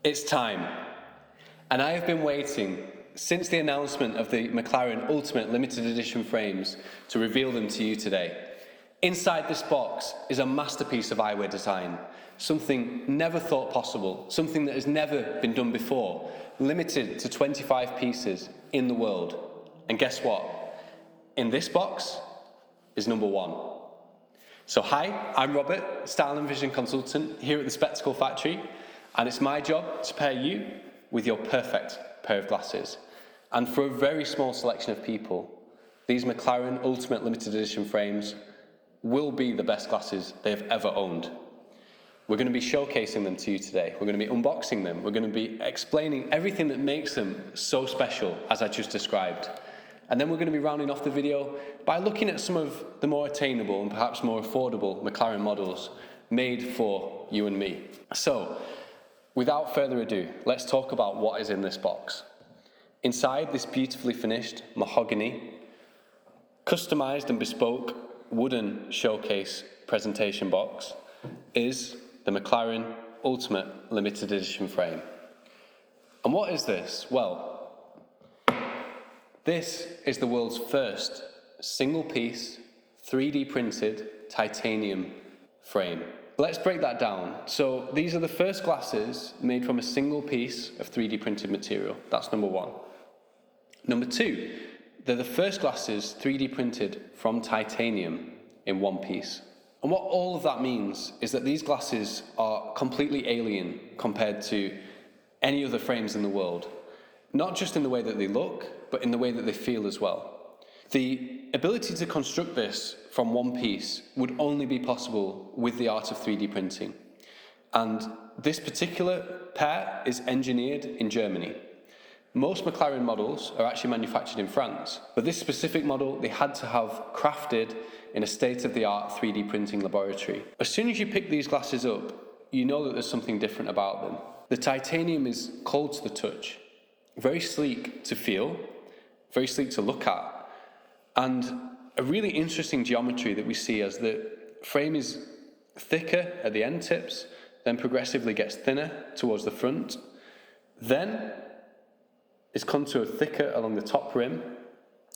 It's time. And I have been waiting since the announcement of the McLaren Ultimate Limited Edition frames to reveal them to you today. Inside this box is a masterpiece of eyewear design, something never thought possible, something that has never been done before, limited to 25 pieces in the world. And guess what? In this box is number one. So hi, I'm Robert, Style and Vision Consultant here at the Spectacle Factory, and it's my job to pair you with your perfect pair of glasses. And for a very small selection of people, these McLaren Ultimate Limited Edition frames will be the best glasses they have ever owned. We're going to be showcasing them to you today. We're going to be unboxing them. We're going to be explaining everything that makes them so special, as I just described. And then we're going to be rounding off the video by looking at some of the more attainable and perhaps more affordable McLaren models made for you and me. So, without further ado, let's talk about what is in this box. Inside this beautifully finished mahogany, customized and bespoke wooden showcase presentation box is the McLaren Ultimate Limited Edition frame. And what is this? Well, this is the world's first single-piece, 3D printed titanium frame. Let's break that down. So these are the first glasses made from a single piece of 3D printed material. That's number one. Number two, they're the first glasses 3D printed from titanium in one piece. And what all of that means is that these glasses are completely alien compared to any other frames in the world. Not just in the way that they look, but in the way that they feel as well. The ability to construct this from one piece would only be possible with the art of 3D printing. And this particular pair is engineered in Germany. Most McLaren models are actually manufactured in France, but this specific model they had to have crafted in a state-of-the-art 3D printing laboratory. As soon as you pick these glasses up, you know that there's something different about them. The titanium is cold to the touch, very sleek to feel, very sleek to look at, and a really interesting geometry that we see as the frame is thicker at the end tips, then progressively gets thinner towards the front, then is contoured thicker along the top rim,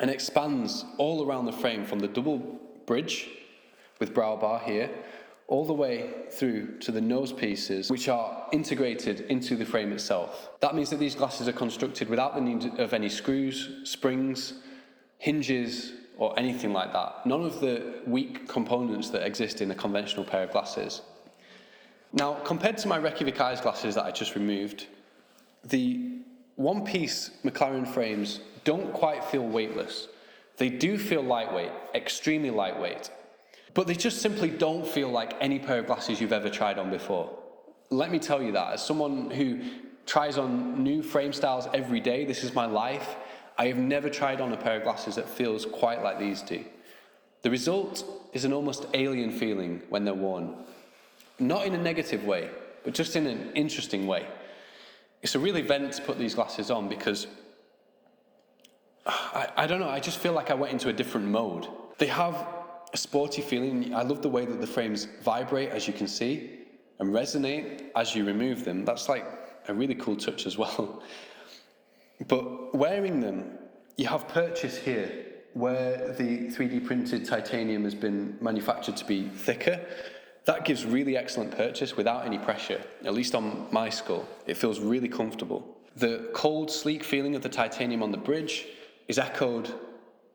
and expands all around the frame from the double bridge with brow bar here, all the way through to the nose pieces, which are integrated into the frame itself. That means that these glasses are constructed without the need of any screws, springs, hinges, or anything like that. None of the weak components that exist in a conventional pair of glasses. Now, compared to my Reykjavik Eyes glasses that I just removed, the one-piece McLaren frames don't quite feel weightless. They do feel lightweight, extremely lightweight, but they just simply don't feel like any pair of glasses you've ever tried on before. Let me tell you that. As someone who tries on new frame styles every day, this is my life, I have never tried on a pair of glasses that feels quite like these do. The result is an almost alien feeling when they're worn. Not in a negative way, but just in an interesting way. It's a real event to put these glasses on because, I don't know, I just feel like I went into a different mode. They have a sporty feeling. I love the way that the frames vibrate, as you can see, and resonate as you remove them. That's like a really cool touch as well. But wearing them, you have purchase here where the 3D printed titanium has been manufactured to be thicker. That gives really excellent purchase without any pressure, at least on my skull. It feels really comfortable. The cold, sleek feeling of the titanium on the bridge is echoed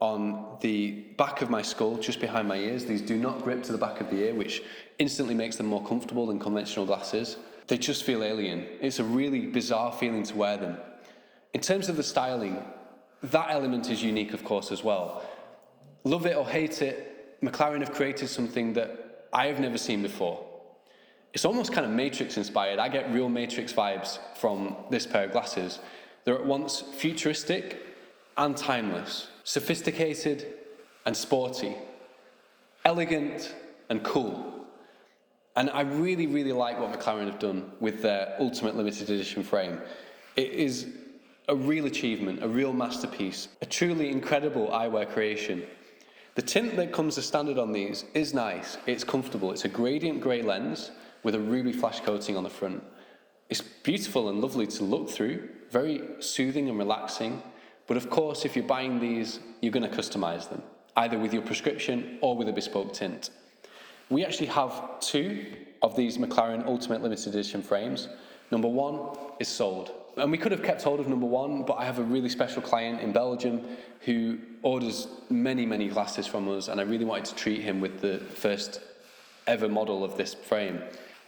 on the back of my skull, just behind my ears. These do not grip to the back of the ear, which instantly makes them more comfortable than conventional glasses. They just feel alien. It's a really bizarre feeling to wear them. In terms of the styling, that element is unique, of course, as well. Love it or hate it, McLaren have created something that I have never seen before. It's almost kind of Matrix inspired. I get real Matrix vibes from this pair of glasses. They're at once futuristic and timeless, sophisticated and sporty, elegant and cool. And I really, really like what McLaren have done with their Ultimate Limited Edition frame. It is a real achievement, a real masterpiece, a truly incredible eyewear creation. The tint that comes as standard on these is nice, it's comfortable. It's a gradient grey lens with a ruby flash coating on the front. It's beautiful and lovely to look through, very soothing and relaxing. But of course, if you're buying these, you're going to customize them, either with your prescription or with a bespoke tint. We actually have 2 of these McLaren Ultimate Limited Edition frames. Number 1 is sold. And we could have kept hold of number 1, but I have a really special client in Belgium who orders many, many glasses from us, and I really wanted to treat him with the first ever model of this frame.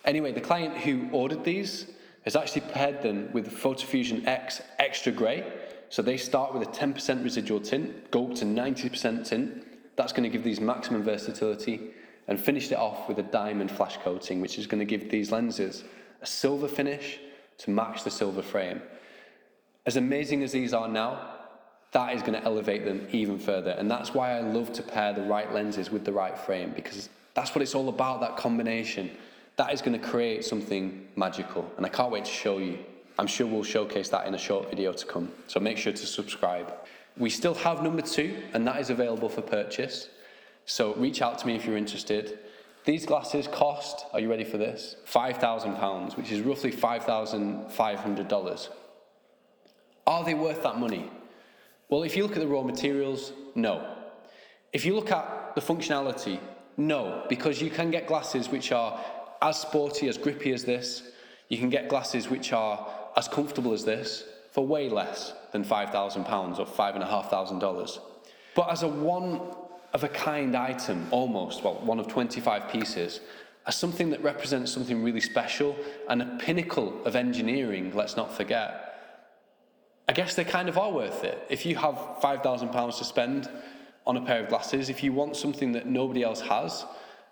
Anyway, the client who ordered these has actually paired them with the Photofusion X Extra Grey. So they start with a 10% residual tint, go up to 90% tint. That's going to give these maximum versatility, and finished it off with a diamond flash coating, which is going to give these lenses a silver finish to match the silver frame. As amazing as these are now, that is going to elevate them even further. And that's why I love to pair the right lenses with the right frame, because that's what it's all about, that combination. That is going to create something magical, and I can't wait to show you. I'm sure we'll showcase that in a short video to come, so make sure to subscribe. We still have number 2, and that is available for purchase, so reach out to me if you're interested. These glasses cost, are you ready for this? £5,000, which is roughly $5,500. Are they worth that money? Well, if you look at the raw materials, no. If you look at the functionality, no, because you can get glasses which are as sporty, as grippy as this. You can get glasses which are as comfortable as this for way less than £5,000 or $5,500. But as a one-of-a-kind item, almost, well, one of 25 pieces, as something that represents something really special and a pinnacle of engineering, let's not forget, I guess they kind of are worth it. If you have £5,000 to spend on a pair of glasses, if you want something that nobody else has,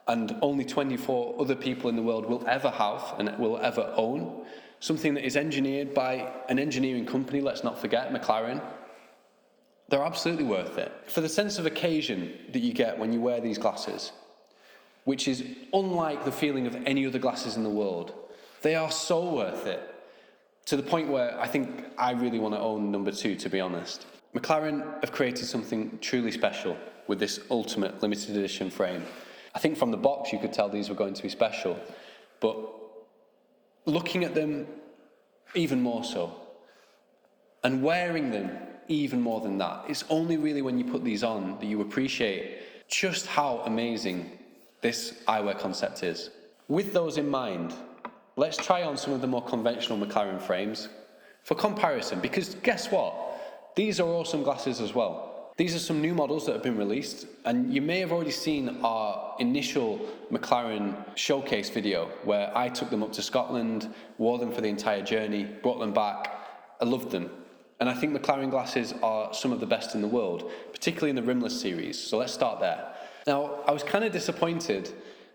and only 24 other people in the world will ever have and will ever own, something that is engineered by an engineering company, let's not forget, McLaren, they're absolutely worth it. For the sense of occasion that you get when you wear these glasses, which is unlike the feeling of any other glasses in the world, they are so worth it, to the point where I think I really want to own number 2, to be honest. McLaren have created something truly special with this Ultimate Limited Edition frame. I think from the box you could tell these were going to be special, but looking at them even more so, and wearing them even more than that, it's only really when you put these on that you appreciate just how amazing this eyewear concept is. With those in mind, let's try on some of the more conventional McLaren frames for comparison, because guess what? These are awesome glasses as well. These are some new models that have been released, and you may have already seen our initial McLaren showcase video where I took them up to Scotland, wore them for the entire journey, brought them back. I loved them. And I think McLaren glasses are some of the best in the world, particularly in the rimless series. So let's start there. Now, I was kind of disappointed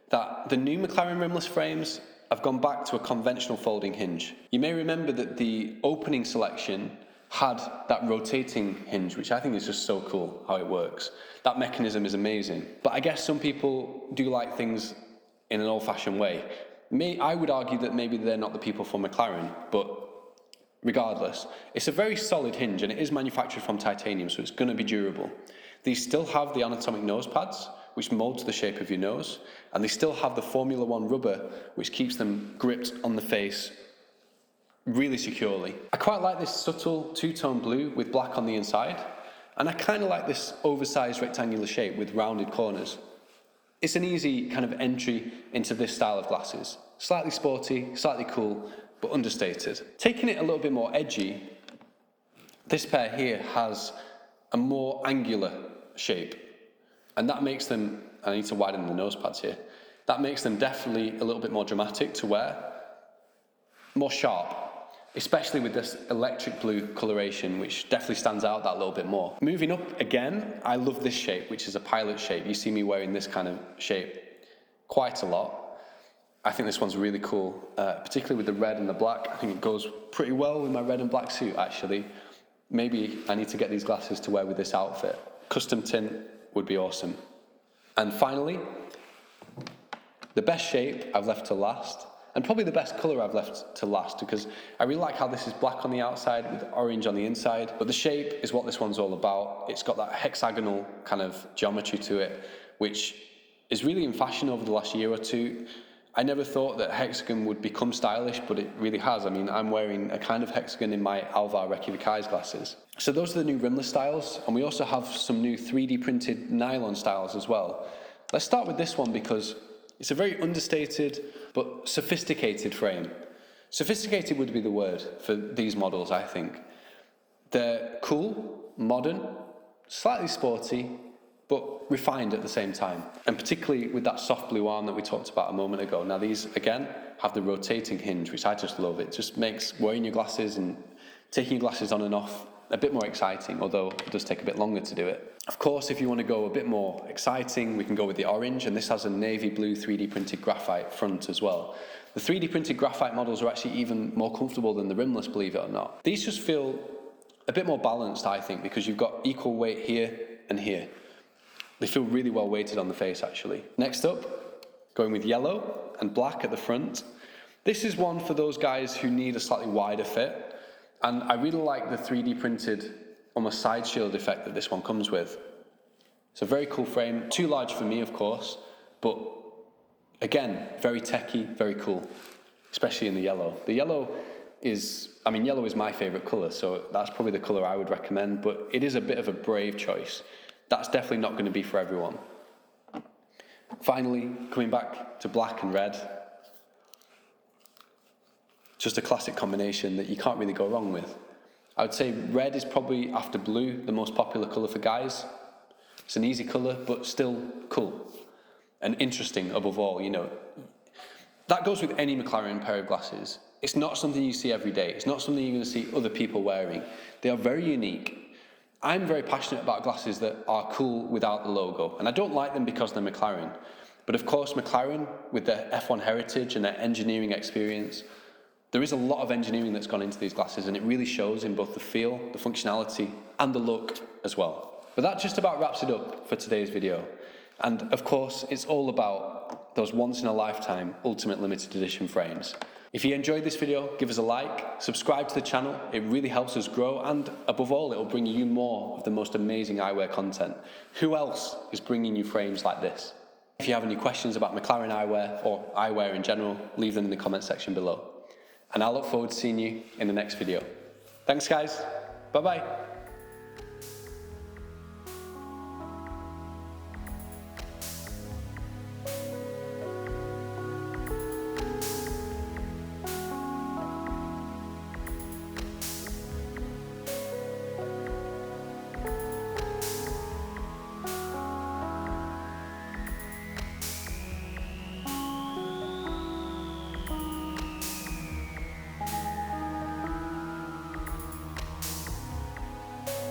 that the new McLaren rimless frames have gone back to a conventional folding hinge. You may remember that the opening selection had that rotating hinge, which I think is just so cool how it works. That mechanism is amazing. But I guess some people do like things in an old-fashioned way. I would argue that maybe they're not the people for McLaren, but regardless, it's a very solid hinge, and it is manufactured from titanium, so it's going to be durable. These still have the anatomic nose pads, which mold to the shape of your nose, and they still have the Formula One rubber, which keeps them gripped on the face really securely. I quite like this subtle two-tone blue with black on the inside, and I kind of like this oversized rectangular shape with rounded corners. It's an easy kind of entry into this style of glasses. Slightly sporty, slightly cool, but understated. Taking it a little bit more edgy, this pair here has a more angular shape, and that makes them, I need to widen the nose pads here, that makes them definitely a little bit more dramatic to wear, more sharp, especially with this electric blue coloration, which definitely stands out that little bit more. Moving up again, I love this shape, which is a pilot shape. You see me wearing this kind of shape quite a lot. I think this one's really cool, particularly with the red and the black. I think it goes pretty well with my red and black suit, actually. Maybe I need to get these glasses to wear with this outfit. Custom tint would be awesome. And finally, the best shape I've left to last, and probably the best colour I've left to last, because I really like how this is black on the outside with orange on the inside, but the shape is what this one's all about. It's got that hexagonal kind of geometry to it, which is really in fashion over the last year or two. I never thought that hexagon would become stylish, but it really has. I mean, I'm wearing a kind of hexagon in my Alvar Reykjavik Eyes glasses. So those are the new rimless styles, and we also have some new 3D printed nylon styles as well. Let's start with this one because it's a very understated but sophisticated frame. Sophisticated would be the word for these models, I think. They're cool, modern, slightly sporty, but refined at the same time. And particularly with that soft blue arm that we talked about a moment ago. Now these, again, have the rotating hinge, which I just love. It just makes wearing your glasses and taking your glasses on and off a bit more exciting, although it does take a bit longer to do it. Of course, if you want to go a bit more exciting, we can go with the orange, and this has a navy blue 3D printed graphite front as well. The 3D printed graphite models are actually even more comfortable than the rimless, believe it or not. These just feel a bit more balanced, I think, because you've got equal weight here and here. They feel really well weighted on the face, actually. Next up, going with yellow and black at the front. This is one for those guys who need a slightly wider fit, and I really like the 3D printed, almost side shield effect that this one comes with. It's a very cool frame, too large for me, of course, but again, very techie, very cool, especially in the yellow. The yellow is, I mean, yellow is my favorite color, so that's probably the color I would recommend, but it is a bit of a brave choice. That's definitely not going to be for everyone. Finally, coming back to black and red. Just a classic combination that you can't really go wrong with. I would say red is probably, after blue, the most popular colour for guys. It's an easy colour, but still cool. And interesting above all, you know. That goes with any McLaren pair of glasses. It's not something you see every day. It's not something you're going to see other people wearing. They are very unique. I'm very passionate about glasses that are cool without the logo, and I don't like them because they're McLaren. But of course, McLaren, with their F1 heritage and their engineering experience, there is a lot of engineering that's gone into these glasses, and it really shows in both the feel, the functionality, and the look as well. But that just about wraps it up for today's video. And of course, it's all about those once-in-a-lifetime Ultimate Limited Edition frames. If you enjoyed this video, give us a like, subscribe to the channel, it really helps us grow, and above all, it will bring you more of the most amazing eyewear content. Who else is bringing you frames like this? If you have any questions about McLaren eyewear, or eyewear in general, leave them in the comment section below. And I look forward to seeing you in the next video. Thanks guys, bye bye.